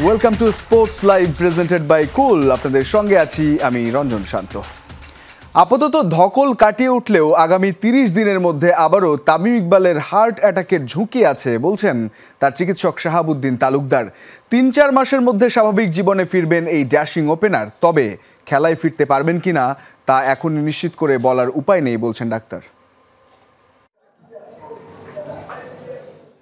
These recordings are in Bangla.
Welcome to sports live presented by cool. আপনাদের সঙ্গে আছি আমি রঞ্জন শান্ত। আপাতত ধকল কাটিয়ে উঠলেও আগামী ৩০ দিনের মধ্যে আবারও তামিম ইকবালের হার্ট অ্যাটাকের ঝুঁকি আছে বলছেন তার চিকিৎসক শাহাবুদ্দিন তালুকদার। ৩-৪ মাসের মধ্যে স্বাভাবিক জীবনে ফিরবেন এই ড্যাশিং ওপেনার, তবে খেলায় ফিরতে পারবেন কিনা তা এখন নিশ্চিত করে বলার উপায় নেই বলছেন ডাক্তার।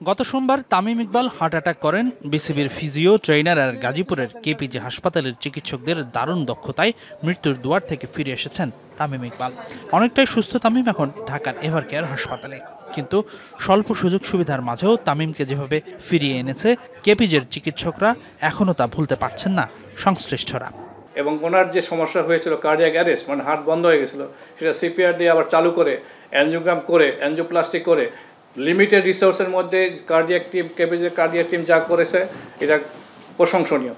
গত সোমবার তামিম ইকবাল হার্ট অ্যাটাক করেন। বিসিবির ফিজিও ট্রেনার আর গাজীপুরের কেপিজি হাসপাতালের চিকিৎসকদের দারুণ দক্ষতায় মৃত্যুর দুয়ার থেকে ফিরে এসেছেন তামিম ইকবাল। অনেকটাই সুস্থ তামিম এখন ঢাকার এভারকেয়ার হাসপাতালে, কিন্তু স্বল্প সুযোগ সুবিধার মাঝেও তামিমকে যেভাবে ফিরিয়ে এনেছে কেপিজির চিকিৎসকরা, এখনও তা ভুলতে পারছেন না সংশ্লিষ্টরা। এবং ওনার যে সমস্যা হয়েছিল কার্ডিয়াক অ্যারেস্ট, মানে হার্ট বন্ধ হয়ে গেছিলো, সেটা সিপিআর দিয়ে আবার চালু করে অ্যানজিওগ্রাম করে অ্যানজিওপ্লাস্টি করে লিমিটেড রিসোর্সের মধ্যে কার্ডিয়াক টিম, কেপিজির কার্ডিয়াক টিম যা করেছে এটা প্রশংসনীয়।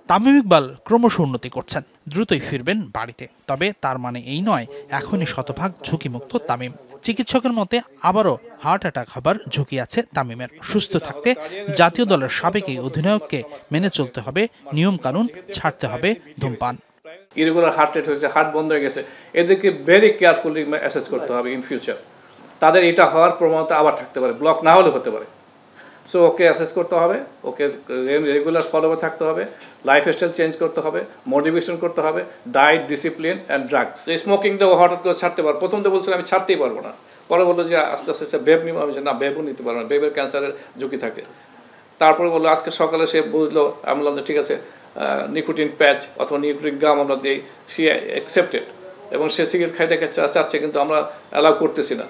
তামিম ইকবাল ক্রমশ উন্নতি করছেন, দ্রুতই ফিরবেন বাড়িতে। তবে তার মানে এই নয় এখনই শতভাগ ঝুঁকিমুক্ত তামিম। চিকিৎসকের মতে আবারও হার্ট অ্যাটাক হবার ঝুঁকি আছে তামিমের। সুস্থ থাকতে জাতীয় দলের সাবেক এই অধিনায়ককে মেনে চলতে হবে নিয়ম কানুন, ছাড়তে হবে ধূমপান। ইরেগুলার হার্ট রেট হয়েছে, হার্ট বন্ধ হয়ে গেছে, এদেরকে ভেরি কেয়ারফুলি অ্যাসেস করতে হবে ইন ফিউচার। তাদের এটা হওয়ার প্রবণতা আবার থাকতে পারে, ব্লক না হলে হতে পারে। সো ওকে অ্যাসেস করতে হবে, ওকে রেগুলার ফলোআপে থাকতে হবে, লাইফস্টাইল চেঞ্জ করতে হবে, মোটিভেশন করতে হবে, ডায়েট, ডিসিপ্লিন অ্যান্ড ড্রাগস। স্মোকিংটাও হঠাৎ করে ছাড়তে পারবো। প্রথম তো বলছিলাম আমি ছাড়তেই পারবো না, পরে বললো যে আস্তে আস্তে বেব নিবো। আমি যে না, বেবও নিতে পারবো না, বেবের ক্যান্সারের ঝুঁকি থাকে। তারপরে বললো আজকে সকালে সে বুঝলো, আমি বললাম যে ঠিক আছে, নিকোটিন প্যাচ অথবা নিকোটিন গাম আমরা দিই। সে অ্যাকসেপ্টেড এবং সে সিগারেট খাইতে চাচ্ছে, কিন্তু আমরা অ্যালাউ করতেছি না।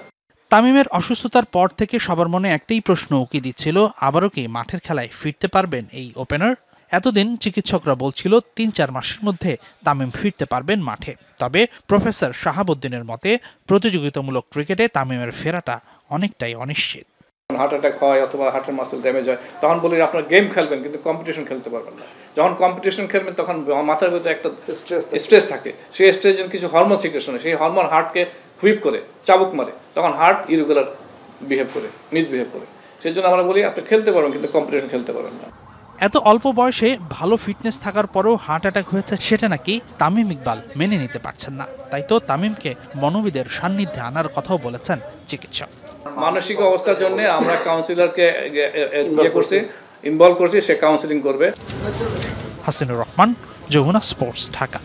তামিমের অসুস্থতার পর থেকে সবার মনে একটাই প্রশ্ন উকি দিচ্ছিল, আবারও কি মাঠের খেলায় ফিরতে পারবেন এই ওপেনার? এতদিন চিকিৎসকরা বলছিল ৩-৪ মাসের মধ্যে তামিম ফিরতে পারবেন মাঠে। তবে প্রফেসর শাহাবুদ্দিনের মতে প্রতিযোগিতামূলক ক্রিকেটে তামিমের ফেরাটা অনেকটাই অনিশ্চিত। হার্ট অ্যাটাক হয় অথবা হার্টের মাসেল ড্যামেজ হয়, তখন বলি আপনার গেম খেলবেন কিন্তু কম্পিটিশন খেলতে পারবেন না। যখন কম্পিটিশন খেলবেন তখন মাথার ভিতরে একটা স্ট্রেস থাকে, সেই স্ট্রেসের কিছু হরমোন সিক্রেশন, সেই হরমোন হার্টকে হুইপ করে, চাবুক মারে, তখন হার্ট ইরেগুলার বিহেভ করে, মিসবিহেভ করে। সেই জন্য আমরা বলি আপনি খেলতে পারবেন কিন্তু কম্পিটিশন খেলতে পারবেন না। এত অল্প বয়সে ভালো ফিটনেস থাকার পরেও হার্ট অ্যাটাক হয়েছে, সেটা নাকি তামিম ইকবাল মেনে নিতে পারছেন না। তাই তো তামিমকে মনোবিদের সান্নিধ্যে আনার কথাও বলেছেন চিকিৎসক। মানসিক অবস্থার জন্য আমরা কাউন্সিলরকে ইনভলভ করছি, সে কাউন্সিলিং করবে। হাসিনুর রহমান, যমুনা স্পোর্টস, ঢাকা।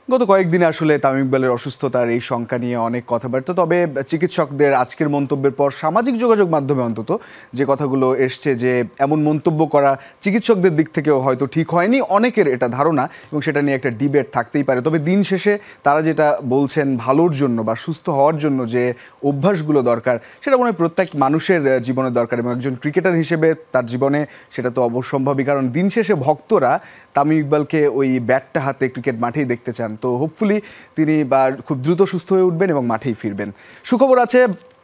গত কয়েকদিনে আসলে তামিম ইকবালের অসুস্থতার এই শঙ্কা নিয়ে অনেক কথাবার্তা, তবে চিকিৎসকদের আজকের মন্তব্যের পর সামাজিক যোগাযোগ মাধ্যমে অন্তত যে কথাগুলো এসছে, যে এমন মন্তব্য করা চিকিৎসকদের দিক থেকেও হয়তো ঠিক হয়নি, অনেকের এটা ধারণা এবং সেটা নিয়ে একটা ডিবেট থাকতেই পারে। তবে দিন শেষে তারা যেটা বলছেন ভালোর জন্য বা সুস্থ হওয়ার জন্য যে অভ্যাসগুলো দরকার, সেটা মনে হয় প্রত্যেক মানুষের জীবনে দরকার এবং একজন ক্রিকেটার হিসেবে তার জীবনে সেটা তো অবশ্যম্ভাবী। কারণ দিন শেষে ভক্তরা তামিম ইকবালকে ওই ব্যাটটা হাতে ক্রিকেট মাঠেই দেখতে চান। তো হোপফুলি তিনি খুব দ্রুত সুস্থ হয়ে উঠবেন এবং মাঠেই ফিরবেন। সুখবর আছে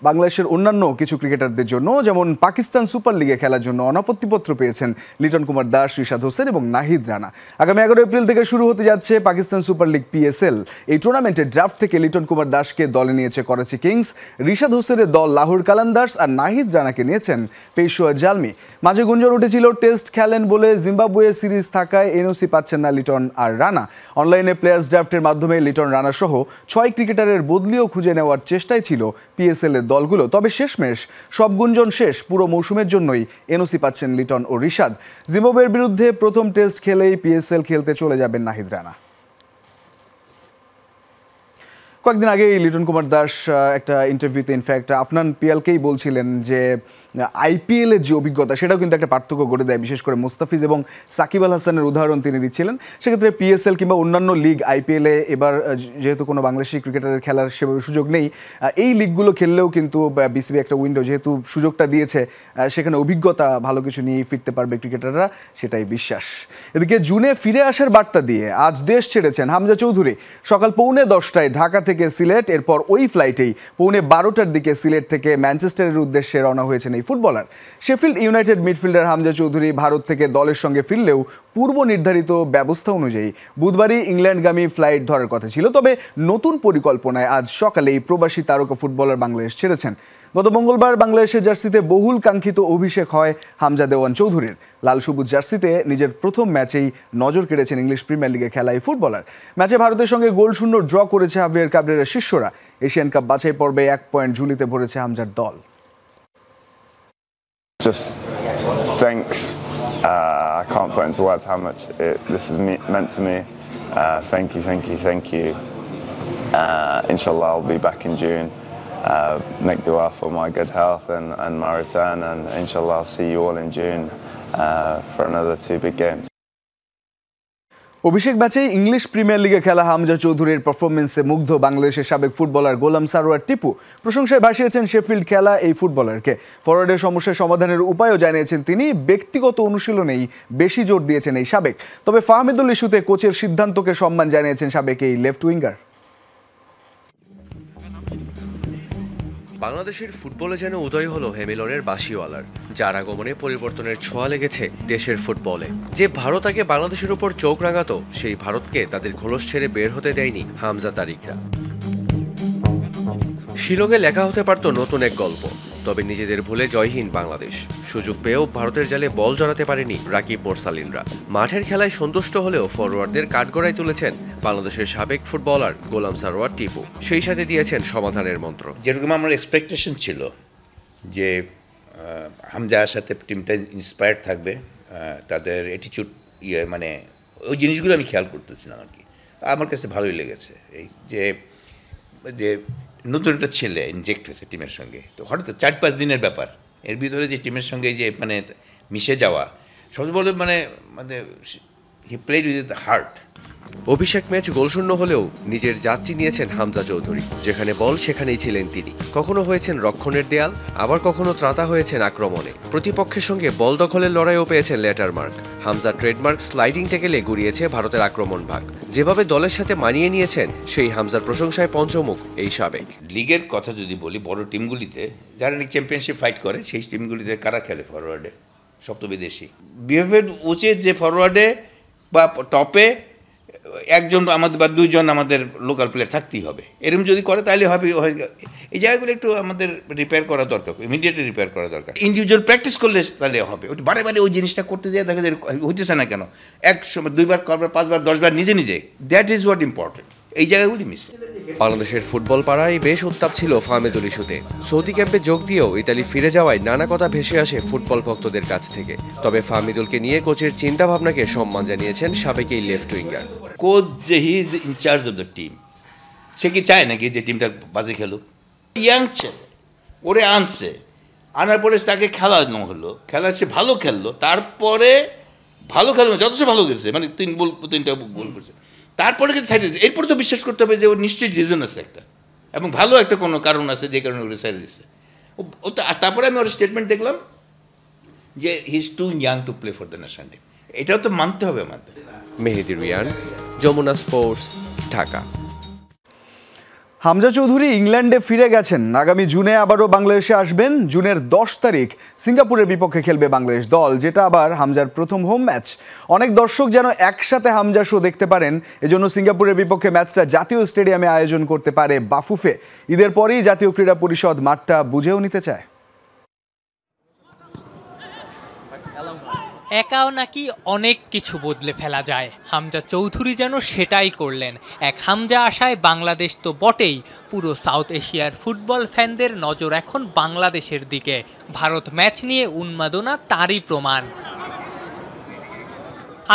বাংলাদেশের অন্যান্য কিছু ক্রিকেটারদের জন্য, যেমন পাকিস্তান সুপার লিগে খেলার জন্য অনাপত্তিপত্র পেয়েছেন লিটন কুমার দাস, রিশাদ হোসেন এবং নাহিদ রানা। আগামী 11 এপ্রিল থেকে শুরু হতে যাচ্ছে পাকিস্তান সুপার লিগ PSL। এই টুর্নামেন্টের ড্রাফট থেকে লিটন কুমার দাসকে দলে নিয়েছে করাচি কিংস, রিশাদ হোসেনের দল লাহোর কালান্দার্স আর নাহিদ রানাকে নিয়েছেন পেশোয়ার জালমি। মাঝে গুঞ্জন উঠেছিল টেস্ট খেলেন বলে জিম্বাবুয়ে সিরিজ থাকায় এনওসি পাচ্ছেন না লিটন আর রানা। অনলাইনে প্লেয়ার্স ড্রাফটের মাধ্যমে লিটন রানা সহ 6 ক্রিকেটারের বদলিও খুঁজে নেওয়ার চেষ্টায় ছিল PSL এর দলগুলো। তবে শেষমেশ সব গুঞ্জন শেষ, পুরো মৌসুমের জন্যই এনওসি পাচ্ছেন লিটন ও রিশাদ। জিম্বাবুয়ের বিরুদ্ধে প্রথম টেস্ট খেলেই PSL খেলতে চলে যাবেন নাহিদ রানা। কয়েকদিন আগেই লিটন কুমার দাস একটা ইন্টারভিউতে ইনফ্যাক্ট আফনান পিয়ালকেই বলছিলেন যে আইপিএলের যে অভিজ্ঞতা সেটাও কিন্তু একটা পার্থক্য করে দেয়, বিশেষ করে মুস্তাফিজ এবং সাকিব আল হাসানের উদাহরণ তিনি দিচ্ছিলেন। সেক্ষেত্রে PSL কিংবা অন্যান্য লিগ, IPL-এ এবার যেহেতু কোনো বাংলাদেশি ক্রিকেটারের খেলার সেভাবে সুযোগ নেই, এই লিগগুলো খেললেও কিন্তু বিসিবি একটা উইন্ডো যেহেতু সুযোগটা দিয়েছে, সেখানে অভিজ্ঞতা ভালো কিছু নিয়েই ফিরতে পারবে ক্রিকেটাররা, সেটাই বিশ্বাস। এদিকে জুনে ফিরে আসার বার্তা দিয়ে আজ দেশ ছেড়েছেন হামজা চৌধুরী। সকাল 10:45 ঢাকা থেকে সিলেট, এরপর ওই ফ্লাইটেই 12:12টার দিকে সিলেট থেকে ম্যানচেস্টারের উদ্দেশ্যে রওনা হয়েছেন এই footballer. Sheffield United midfielder Hamza Chowdhury Bharat থেকে দলের সঙ্গে ফিরলেও পূর্ব নির্ধারিত ব্যবস্থা অনুযায়ী বুধবারই ইংল্যান্ডগামী ফ্লাইট ধরার কথা ছিল। তবে নতুন পরিকল্পনায় আজ সকালেই প্রবাসী তারকা ফুটবলার বাংলাদেশ ছেড়েছেন। গত মঙ্গলবার বাংলাদেশের জার্সিতে বহুল কাঙ্ক্ষিত অভিষেক হয় হামজা দেওয়ান চৌধুরীর। লাল সবুজ জার্সিতে নিজের প্রথম ম্যাচেই নজর কেড়েছেন ইংলিশ প্রিমিয়ার লিগে খেলা এই ফুটবলার। ম্যাচে ভারতের সঙ্গে গোলশূন্য ড্র করেছে হাভিয়ের কাবরেরার শিষ্যরা। এশিয়ান কাপ বাছাই পর্বে 1 পয়েন্ট ঝুলিতে ভরেছে হামজার দল। Just thanks. I can't put into words how much this has meant to me. Thank you. Inshallah, I'll be back in June. Make dua for my good health and my return, and inshallah I'll see you all in June for another 2 big games. অভিষেক ম্যাচে ইংলিশ প্রিমিয়ার লিগে খেলা হামজা চৌধুরীর পারফরমেন্সে মুগ্ধ বাংলাদেশের সাবেক ফুটবলার গোলাম সারোয়ার টিপু প্রশংসায় ভাসিয়েছেন শেফিল্ড খেলা এই ফুটবলারকে। ফরওয়ার্ডের সমস্যা সমাধানের উপায়ও জানিয়েছেন তিনি। ব্যক্তিগত অনুশীলনেই বেশি জোর দিয়েছেন এই সাবেক। তবে ফাহমিদুল ইস্যুতে কোচের সিদ্ধান্তকে সম্মান জানিয়েছেন সাবেক এই লেফট উইঙ্গার। বাংলাদেশের ফুটবলে যেন উদয় হলো হেমিলনের বাঁশিওয়ালার, যার আগমনে পরিবর্তনের ছোঁয়া লেগেছে দেশের ফুটবলে। যে ভারত আগে বাংলাদেশের উপর চোখ রাঙাতো, সেই ভারতকে তাদের খোলস ছেড়ে বের হতে দেয়নি হামজা তারিকরা। শিলংয়ে লেখা হতে পারত নতুন এক গল্প, তবে নিজেদের ভুলে জয়হীন বাংলাদেশ। সুযোগ পেয়েও ভারতের জালে বল জড়াতে পারেনি রাকিব মোরসালিনরা। মাঠের খেলায় সন্তুষ্ট হলেও ফরওয়ার্ডদের কাঠগড়ায় তুলেছেন বাংলাদেশের সাবেক ফুটবলার গোলাম সারোয়ার টিপু। সেই সাথে দিয়েছেন সমাধানের মন্ত্র। যেরকম আমার এক্সপেকটেশন ছিল যে হামজার সাথে টিমটা ইন্সপায়ার্ড থাকবে, তাদের অ্যাটিচিউড মানে ওই জিনিসগুলো আমি খেয়াল করতেছিলাম আর কি। আমার কাছে ভালোই লেগেছে এই যে নতুন একটা ছেলে ইনজেক্ট হয়েছে টিমের সঙ্গে। তো হঠাৎ 4-5 দিনের ব্যাপার, এর ভিতরে যে টিমের সঙ্গে যে মানে মিশে যাওয়া, সবচেয়ে বড় মানে he played with the heart. অভিষেক ম্যাচ গোলশূন্য হলেও নিজের যাত্রী নিয়েছেন হামজা চৌধুরী। যেখানে বল সেখানেই ছিলেন তিনি। কখনো হয়েছেন রক্ষণের দেয়াল, আবার কখনো ত্রাতা হয়েছেন আক্রমণে। প্রতিপক্ষের সঙ্গে বল দখলের লড়াইও পেয়েছেন letter mark. Hamza trademark sliding ট্যাকেলে গড়িয়েছে ভারতের আক্রমণ ভাগ। যেভাবে দলের সাথে মানিয়ে নিয়েছেন, সেই হামজার প্রশংসায় পঞ্চমুখ এই সাবেক। লিগের কথা যদি বলি, বড় টিমগুলিতে যারা চ্যাম্পিয়নশিপ ফাইট করে, সেই টিমগুলিতে কারা খেলে ফরওয়ার্ডে? সব তো বিদেশি। বিহেভিয়ার উচিত যে ফরওয়ার্ডে বা টপে একজন আমাদের বা 2 জন আমাদের লোকাল প্লেয়ার থাকতেই হবে। এরকম যদি করে তাহলে হবে। এই জায়গাগুলো একটু আমাদের রিপেয়ার করা দরকার, ইমিডিয়েটলি রিপেয়ার করা দরকার। ইন্ডিভিজুয়াল প্র্যাকটিস করলে তাহলে হবে। ওটা বারে বারে ওই জিনিসটা করতে যেয়ে দেখা যায় হইতেছে না কেন। এক সময় 2 বার করবার, 5 বার, 10 বার নিজে দ্যাট ইজ হোয়াট ইম্পর্টেন্ট। এই জায়গাগুলি মিস। বাংলাদেশের ফুটবল পাড়ায় বেশ উত্তাপ ছিল ফাহমিদুল ইস্যুতে। সৌদি ক্যাম্পে যোগ দিয়েও ইতালি ফিরে যাওয়ায় নানা কথা ভেসে আসে ফুটবল ভক্তদের কাছ থেকে। তবে ফাহমিদুলকে নিয়ে কোচের চিন্তা ভাবনাকে সম্মান জানিয়েছেন সাবেক এই লেফট উইঙ্গার। কোচ যে he is in charge of the team, সে কি চায় নাকি যে টিমটা বাজে খেলুক? ইয়াং ছেলে, ওরে আনার পরে তাকে খেলানো হলো, সে ভালো খেললো, তারপরে ভালো খেললো, যথেষ্ট ভালো গেছে, মানে 3টা গোল করছে। তারপরে কিন্তু সাইড দিচ্ছে। এরপরে তো বিশ্বাস করতে হবে যে ওর নিশ্চয়ই রিজন আছে একটা, এবং ভালো একটা কোনো কারণ আছে যে কারণে ওরা সাইড দিচ্ছে। ও তো তারপরে আমি ওর স্টেটমেন্ট দেখলাম যে he is too young to play for the national team. এটাও তো মানতে হবে আমাদের। মেহেদি রিয়ান, যমুনা স্পোর্টস, ঢাকা। হামজা চৌধুরী ইংল্যান্ডে ফিরে গেছেন। আগামী জুনে আবারও বাংলাদেশে আসবেন। জুনের 10 তারিখ সিঙ্গাপুরের বিপক্ষে খেলবে বাংলাদেশ দল, যেটা আবার হামজার প্রথম হোম ম্যাচ। অনেক দর্শক যেন একসাথে হামজা শো দেখতে পারেন, এজন্য সিঙ্গাপুরের বিপক্ষে ম্যাচটা জাতীয় স্টেডিয়ামে আয়োজন করতে পারে বাফুফে। ঈদের পরেই জাতীয় ক্রীড়া পরিষদ মাঠটা বুঝেও নিতে চায়। একাও নাকি অনেক কিছু বদলে ফেলা যায়। হামজা চৌধুরী যেন সেটাই করলেন। এক হামজা আশায় বাংলাদেশ তো বটেই, পুরো সাউথ এশিয়ার ফুটবল ফ্যানদের নজর এখন বাংলাদেশের দিকে। ভারত ম্যাচ নিয়ে উন্মাদনা তারই প্রমাণ।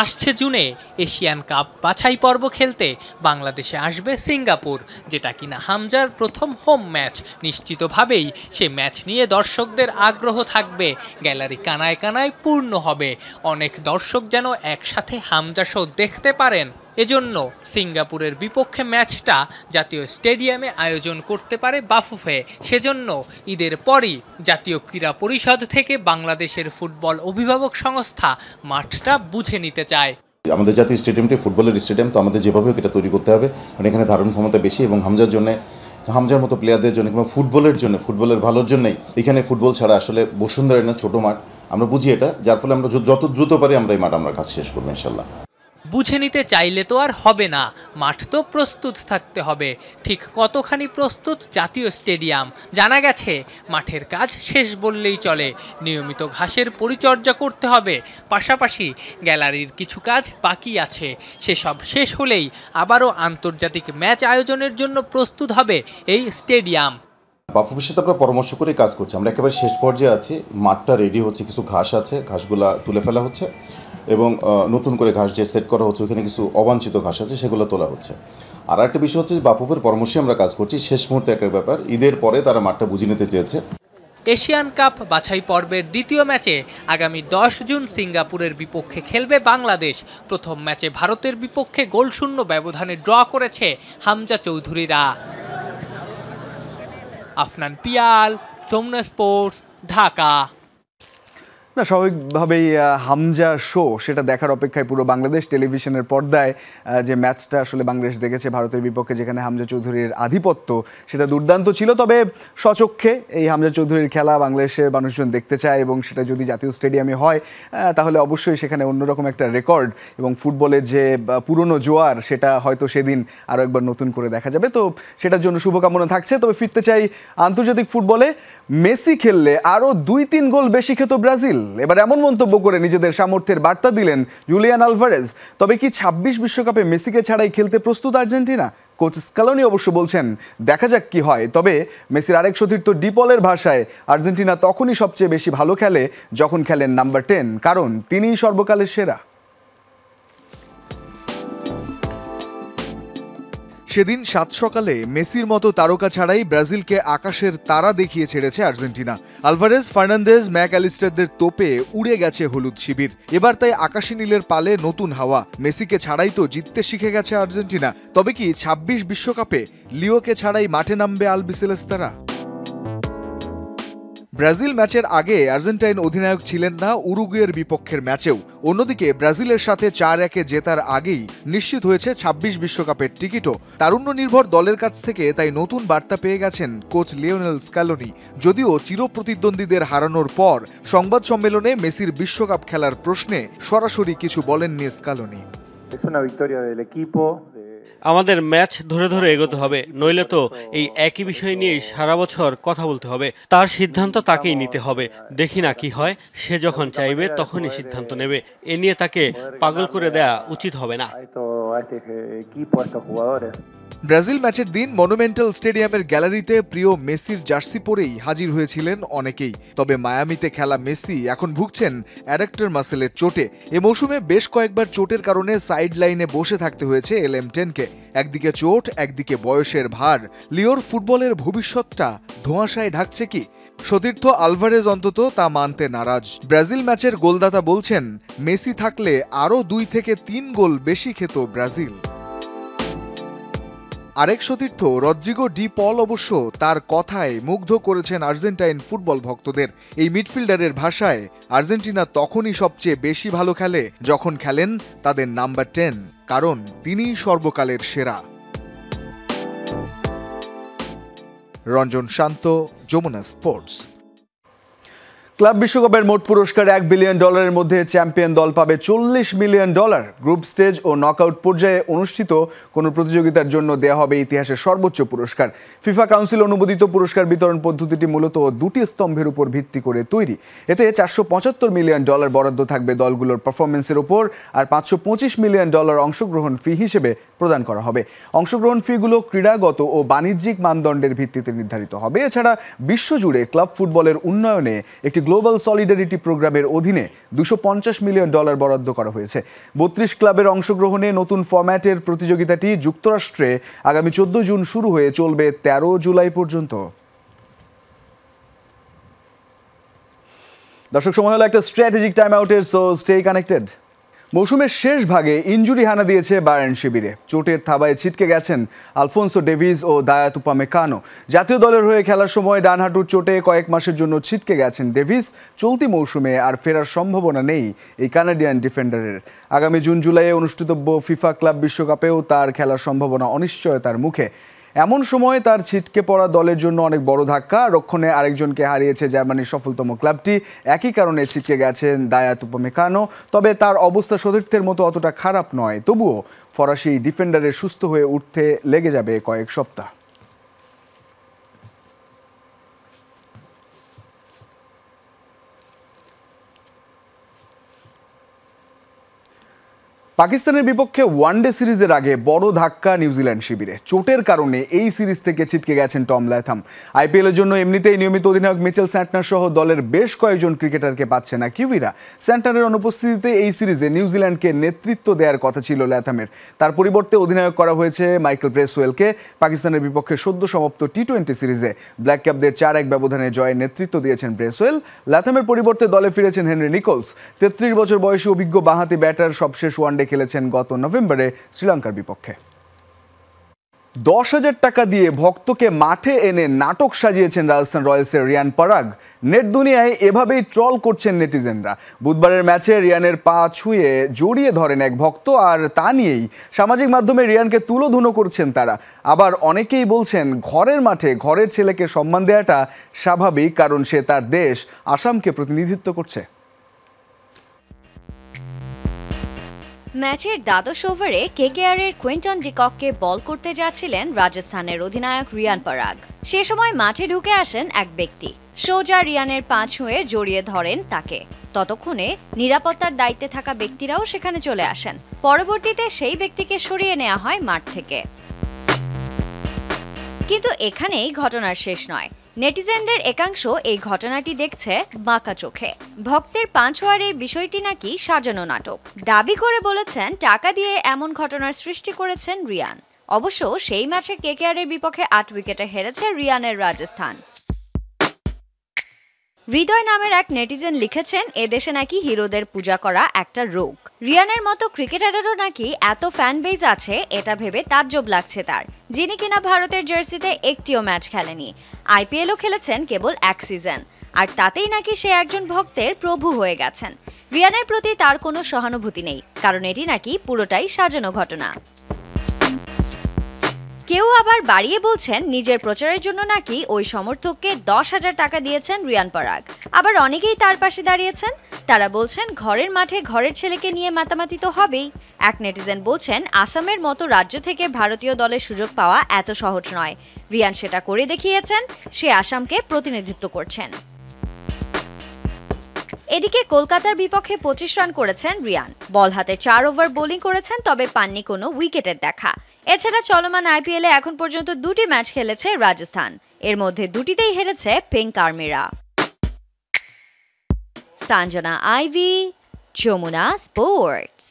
আসছে জুনে এশিয়ান কাপ বাছাই পর্ব খেলতে বাংলাদেশে আসবে সিঙ্গাপুর, যেটা কিনা হামজার প্রথম হোম ম্যাচ। নিশ্চিতভাবেই সে ম্যাচ নিয়ে দর্শকদের আগ্রহ থাকবে, গ্যালারি কানায় কানায় পূর্ণ হবে। অনেক দর্শক যেন একসাথে হামজা শো দেখতে পারেন, এজন্য সিঙ্গাপুরের বিপক্ষে ম্যাচটা জাতীয় স্টেডিয়ামে আয়োজন করতে পারে বাফুফে। সেজন্য ঈদের পরই জাতীয় ক্রীড়া পরিষদ থেকে বাংলাদেশের ফুটবল অভিভাবক সংস্থা মাঠটা বুঝে নিতে চায়। আমাদের জাতীয় স্টেডিয়ামটি ফুটবলের স্টেডিয়াম, তো আমাদের যেভাবে এটা তৈরি করতে হবে, কারণ এখানে ধারণ ক্ষমতা বেশি, এবং হামজার মতো প্লেয়ারদের জন্য কিংবা ফুটবলের জন্য, ফুটবলের ভালোর জন্যই এখানে ফুটবল ছাড়া আসলে বসুন্ধরা না ছোটো মাঠ, আমরা বুঝি এটা, যার ফলে আমরা যত দ্রুত পারি আমরা এই মাঠ আমরা কাজ শেষ করবো ইনশাল্লাহ। বুঝে নিতে চাইলে তো আর হবে না, মাঠ তো প্রস্তুত থাকতে হবে। ঠিক কতখানি প্রস্তুত জাতীয় স্টেডিয়াম? জানা গেছে মাঠের কাজ শেষ বললেই চলে। নিয়মিত ঘাসের পরিচর্যা করতে হবে, পাশাপাশি গ্যালারির কিছু কাজ বাকি আছে। সেসব শেষ হলেই আবারও আন্তর্জাতিক ম্যাচ আয়োজনের জন্য প্রস্তুত হবে এই স্টেডিয়াম। বাফুফের সাথে আমরা পরামর্শ করে কাজ করছি। আমরা একেবারে শেষ পর্যায়ে আছি, মাঠটা রেডি হচ্ছে, কিছু ঘাস আছে, ঘাসগুলা তুলে ফেলা হচ্ছে এবং নতুন করে ঘাস যে সেট করা হচ্ছে, ওখানে কিছু অবাঞ্ছিত ঘাস আছে, সেগুলো তোলা হচ্ছে। আর একটা বিষয় হচ্ছে বাফুফের পরামর্শে আমরা কাজ করছি। শেষ মুহূর্তে একটা ব্যাপার, ঈদের পরে তারা মাঠটা বুঝে নিতে চেয়েছে। এশিয়ান কাপ বাছাই পর্বের দ্বিতীয় ম্যাচে আগামী 10 জুন সিঙ্গাপুরের বিপক্ষে খেলবে বাংলাদেশ। প্রথম ম্যাচে ভারতের বিপক্ষে গোলশূন্য ব্যবধানে ড্র করেছে হামজা চৌধুরীরা। আফনান পিয়াল, যমুনা স্পোর্টস, ঢাকা। না, স্বাভাবিকভাবেই হামজা শো সেটা দেখার অপেক্ষায় পুরো বাংলাদেশ। টেলিভিশনের পর্দায় যে ম্যাচটা আসলে বাংলাদেশ দেখেছে ভারতের বিপক্ষে, যেখানে হামজা চৌধুরীর আধিপত্য সেটা দুর্দান্ত ছিল। তবে স্বচক্ষে এই হামজা চৌধুরীর খেলা বাংলাদেশের মানুষজন দেখতে চায় এবং সেটা যদি জাতীয় স্টেডিয়ামে হয় তাহলে অবশ্যই সেখানে অন্যরকম একটা রেকর্ড এবং ফুটবলের যে পুরনো জোয়ার সেটা হয়তো সেদিন আরও একবার নতুন করে দেখা যাবে। তো সেটার জন্য শুভকামনা থাকছে। তবে ফিরতে চাই আন্তর্জাতিক ফুটবলে। মেসি খেললে আরও 2-3 গোল বেশি খেত ব্রাজিল। এবার এমন মন্তব্য করে নিজেদের সামর্থ্যের বার্তা দিলেন জুলিয়ান আলভারেজ। তবে কি 26 বিশ্বকাপে মেসিকে ছাড়াই খেলতে প্রস্তুত আর্জেন্টিনা? কোচ স্কালোনি অবশ্য বলছেন দেখা যাক কি হয়। তবে মেসির আরেক সতীর্থ ডিপলের ভাষায় আর্জেন্টিনা তখনই সবচেয়ে বেশি ভালো খেলে যখন খেলেন নাম্বার 10, কারণ তিনিই সর্বকালের সেরা। সেদিন 7 সকালে মেসির মতো তারকা ছাড়াই ব্রাজিলকে আকাশের তারা দেখিয়ে ছেড়েছে আর্জেন্টিনা। আলভারেজ, ফার্নান্দেজ, ম্যাক অ্যালিস্টারদের তোপে উড়ে গেছে হলুদ শিবির। এবার তাই আকাশী নীলের পালে নতুন হাওয়া। মেসিকে ছাড়াই তো জিততে শিখে গেছে আর্জেন্টিনা। তবে কি 26 বিশ্বকাপে লিওকে ছাড়াই মাঠে নামবে আলবিসেলেস্তারা? ব্রাজিল ম্যাচের আগে আর্জেন্টাইন অধিনায়ক ছিলেন না উরুগুয়ের বিপক্ষের ম্যাচেও। অন্যদিকে ব্রাজিলের সাথে 4-1 জেতার আগেই নিশ্চিত হয়েছে 26 বিশ্বকাপের টিকিটও। তারুণ্য নির্ভর দলের কাছ থেকে তাই নতুন বার্তা পেয়ে গেছেন কোচ লিওনেল স্কালোনি। যদিও চিরপ্রতিদ্বন্দ্বীদের হারানোর পর সংবাদ সম্মেলনে মেসির বিশ্বকাপ খেলার প্রশ্নে সরাসরি কিছু বলেননি স্কালোনি। আমাদের ম্যাচ ধরে ধরে এগোতে হবে, নইলে তো এই একই বিষয় নিয়েই সারা বছর কথা বলতে হবে। তার সিদ্ধান্ত তাকেই নিতে হবে। দেখি না কি হয়, সে যখন চাইবে তখনই সিদ্ধান্ত নেবে। এ নিয়ে তাকে পাগল করে দেয়া উচিত হবে না। ব্রাজিল ম্যাচের দিন মনুমেন্টাল স্টেডিয়ামের গ্যালারিতে প্রিয় মেসির জার্সি পরেই হাজির হয়েছিলেন অনেকেই। তবে মায়ামিতে খেলা মেসি এখন ভুগছেন অ্যাডাক্টর মাসেলের চোটে। এ মৌসুমে বেশ কয়েকবার চোটের কারণে সাইড লাইনে বসে থাকতে হয়েছে LM10কে। একদিকে চোট, একদিকে বয়সের ভার। লিওর ফুটবলের ভবিষ্যৎটা ধোঁয়াশায় ঢাকছে কি? সতীর্থ আলভারেজ অন্তত তা মানতে নারাজ। ব্রাজিল ম্যাচের গোলদাতা বলছেন মেসি থাকলে আরও 2 থেকে 3 গোল বেশি খেত ব্রাজিল। আরেক সতীর্থ রদ্রিগো ডি পল অবশ্য তার কথায় মুগ্ধ করেছেন আর্জেন্টাইন ফুটবল ভক্তদের। এই মিডফিল্ডারের ভাষায় আর্জেন্টিনা তখনই সবচেয়ে বেশি ভালো খেলে যখন খেলেন তাদের নাম্বার 10, কারণ তিনিই সর্বকালের সেরা। রঞ্জন শান্ত, যমুনা স্পোর্টস। ক্লাব বিশ্বকাপের মোট পুরস্কার $1 বিলিয়ন মধ্যে চ্যাম্পিয়ন দল পাবে $40 মিলিয়ন। গ্রুপ স্টেজ ও নকআউট পর্যায়ে অনুষ্ঠিত কোনো প্রতিযোগিতার জন্য দেওয়া হবে ইতিহাসের সর্বোচ্চ পুরস্কার। ফিফা কাউন্সিল অনুমোদিত পুরস্কার বিতরণ পদ্ধতিটি মূলত 2টি স্তম্ভের উপর ভিত্তি করে তৈরি। এতে $475 মিলিয়ন বরাদ্দ থাকবে দলগুলোর পারফরমেন্সের ওপর, আর $525 মিলিয়ন অংশগ্রহণ ফি হিসেবে প্রদান করা হবে। অংশগ্রহণ ফিগুলো ক্রীড়াগত ও বাণিজ্যিক মানদণ্ডের ভিত্তিতে নির্ধারিত হবে। এছাড়া বিশ্বজুড়ে ক্লাব ফুটবলের উন্নয়নে একটি গ্লোবাল সলিডারিটি প্রোগ্রামের অধীনে $250 মিলিয়ন বরাদ্দ করা হয়েছে। 32 ক্লাবের অংশগ্রহণে নতুন ফরম্যাটের প্রতিযোগিতাটি যুক্তরাষ্ট্রে আগামী 14 জুন শুরু হয়ে চলবে 13 জুলাই পর্যন্ত। দর্শক, সময় হলো একটা স্ট্র্যাটেজিক টাইম আউটের, সো স্টে কানেক্টেড। মৌসুমের শেষ ভাগে ইনজুরি হানা দিয়েছে বায়ার্ন শিবিরে। চোটের থাবায় ছিটকে গেছেন আলফোনসো ডেভিস ও দায়াত উপামেকানো। জাতীয় দলের হয়ে খেলার সময় ডান হাঁটুর চোটে কয়েক মাসের জন্য ছিটকে গেছেন ডেভিস। চলতি মৌসুমে আর ফেরার সম্ভাবনা নেই এই কানাডিয়ান ডিফেন্ডারের। আগামী জুন জুলাইয়ে অনুষ্ঠিতব্য ফিফা ক্লাব বিশ্বকাপেও তার খেলার সম্ভাবনা অনিশ্চয়তার মুখে। এমন সময় তার ছিটকে পড়া দলের জন্য অনেক বড় ধাক্কা। রক্ষণে আরেকজনকে হারিয়েছে জার্মানির সফলতম ক্লাবটি। একই কারণে ছিটকে গেছেন দায়াত উপমেকানো। তবে তার অবস্থা সতীর্থের মতো অতটা খারাপ নয়। তবুও ফরাসি ডিফেন্ডারের সুস্থ হয়ে উঠতে লেগে যাবে কয়েক সপ্তাহ। পাকিস্তানের বিপক্ষে ওয়ানডে সিরিজের আগে বড় ধাক্কা নিউজিল্যান্ড শিবিরে। চোটের কারণে এই সিরিজ থেকে ছিটকে গেছেন টম ল্যাথাম। আইপিএলের জন্য এমনিতেই নিয়মিত অধিনায়ক মিচেল স্যান্টনার সহ দলের বেশ কয়েকজন ক্রিকেটারকে পাচ্ছে না কিউইরা। স্যান্টনারের অনুপস্থিতিতে এই সিরিজে নিউজিল্যান্ডকে নেতৃত্ব দেওয়ার কথা ছিল ল্যাথামের। তার পরিবর্তে অধিনায়ক করা হয়েছে মাইকেল ব্রেসওয়েলকে। পাকিস্তানের বিপক্ষে সদ্য সমাপ্ত টি-20 সিরিজে ব্ল্যাক ক্যাপদের 4-1 ব্যবধানে জয়ে নেতৃত্ব দিয়েছেন ব্রেসওয়েল। ল্যাথামের পরিবর্তে দলে ফিরেছেন হেনরি নিকোলস। 33 বছর বয়সী অভিজ্ঞ বাঁহাতি ব্যাটার সবশেষ ওয়ানডে খেলেছেন গত নভেম্বরে শ্রীলঙ্কার বিপক্ষে। 10,000 টাকা দিয়ে ভক্তকে মাঠে এনে নাটক সাজিয়েছেন রাজস্থান রয়্যালসের রিয়ান পরাগ। নেট দুনিয়ায় এভাবেই ট্রল করছেন নেটিজেনরা। বুধবারের ম্যাচে রিয়ানের পা ছুঁয়ে জড়িয়ে ধরেন এক ভক্ত, আর তা নিয়েই সামাজিক মাধ্যমে রিয়ানকে তুলোধুনো করছেন তারা। আবার অনেকেই বলছেন ঘরের মাঠে ঘরের ছেলেকে সম্মান দেওয়াটা স্বাভাবিক, কারণ সে তার দেশ আসামকে প্রতিনিধিত্ব করছে। ম্যাচের দ্বাদশ ওভারে কেকেআরের কুইন্টন ডিকককে বল করতে যাচ্ছিলেন রাজস্থানের অধিনায়ক রিয়ান পরাগ। সে সময় মাঠে ঢুকে আসেন এক ব্যক্তি, সোজা রিয়ানের পা ছুঁয়ে জড়িয়ে ধরেন তাকে। ততক্ষণে নিরাপত্তার দায়িত্বে থাকা ব্যক্তিরাও সেখানে চলে আসেন। পরবর্তীতে সেই ব্যক্তিকে সরিয়ে নেওয়া হয় মাঠ থেকে। কিন্তু এখানেই ঘটনার শেষ নয়। নেটিজেনদের একাংশ এই ঘটনাটি দেখছে বাঁকা চোখে। ভক্তের পা ছোঁয়ার এই বিষয়টি নাকি সাজানো নাটক দাবি করে বলেছেন টাকা দিয়ে এমন ঘটনার সৃষ্টি করেছেন রিয়ান। অবশ্য সেই ম্যাচে কেকেআরের বিপক্ষে 8 উইকেটে হেরেছে রিয়ানের রাজস্থান। হৃদয় নামের এক নেটিজেন লিখেছেন, এদেশে নাকি হিরোদের পূজা করা একটা রোগ। রিয়ানের মতো ক্রিকেটারেরও নাকি এত ফ্যান বেজ আছে, এটা ভেবে তাজ্জব লাগছে তার, যিনি কিনা ভারতের জার্সিতে একটিও ম্যাচ খেলেনি। আইপিএলও খেলেছেন কেবল 1 সিজন, আর তাতেই নাকি সে একজন ভক্তের প্রভু হয়ে গেছেন। রিয়ানের প্রতি তার কোনো সহানুভূতি নেই, কারণ এটি নাকি পুরোটাই সাজানো ঘটনা। কেউ আবার বাড়িয়ে বলছেন নিজের প্রচারের জন্য নাকি ওই সমর্থককে 10,000 টাকা দিয়েছেন রিয়ান পরাগ। আবার অনেকেই তার পাশে দাঁড়িয়েছেন। তারা বলছেন ঘরের মাঠে ঘরের ছেলেকে নিয়ে মাতামাতি তো হবেই। এক নেটিজেন বলছেন আসামের মতো রাজ্য থেকে ভারতীয় দলের সুযোগ পাওয়া এত সহজ নয়। রিয়ান সেটা করে দেখিয়েছেন, সে আসামকে প্রতিনিধিত্ব করছেন। এদিকে কলকাতার বিপক্ষে 25 রান করেছেন রিয়ান। বল হাতে 4 ওভার বোলিং করেছেন, তবে পাননি কোনো উইকেটের দেখা। এছাড়া চলমান আইপিএলে এখন পর্যন্ত 2টি ম্যাচ খেলেছে রাজস্থান। এর মধ্যে 2টিতেই হেরেছে পিঙ্ক আর্মিরা। Sanjana Ivy, Jamuna sports.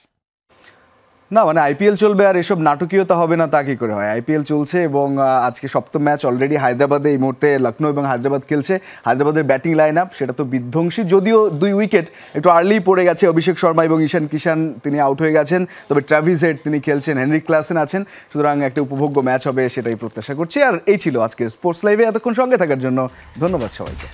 না মানে আইপিএল চলবে আর এসব নাটকীয়তা হবে না তা কি করে হয়? আইপিএল চলছে এবং আজকে সপ্তম ম্যাচ অলরেডি হায়দ্রাবাদে, এই মুহূর্তে লখনৌ এবং হায়দ্রাবাদ খেলছে। হায়দ্রাবাদের ব্যাটিং লাইন আপ সেটা তো বিধ্বংসী, যদিও 2 উইকেট একটু আর্লি পড়ে গেছে। অভিষেক শর্মা এবং ঈশান কিষান তিনি আউট হয়ে গেছেন, তবে ট্রাভিস হেড তিনি খেলছেন, হেনরিক ক্লাসেন আছেন। সুতরাং একটা উপভোগ্য ম্যাচ হবে সেটাই প্রত্যাশা করছি। আর এই ছিল আজকের স্পোর্টস লাইভে। এতক্ষণ সঙ্গে থাকার জন্য ধন্যবাদ সবাইকে।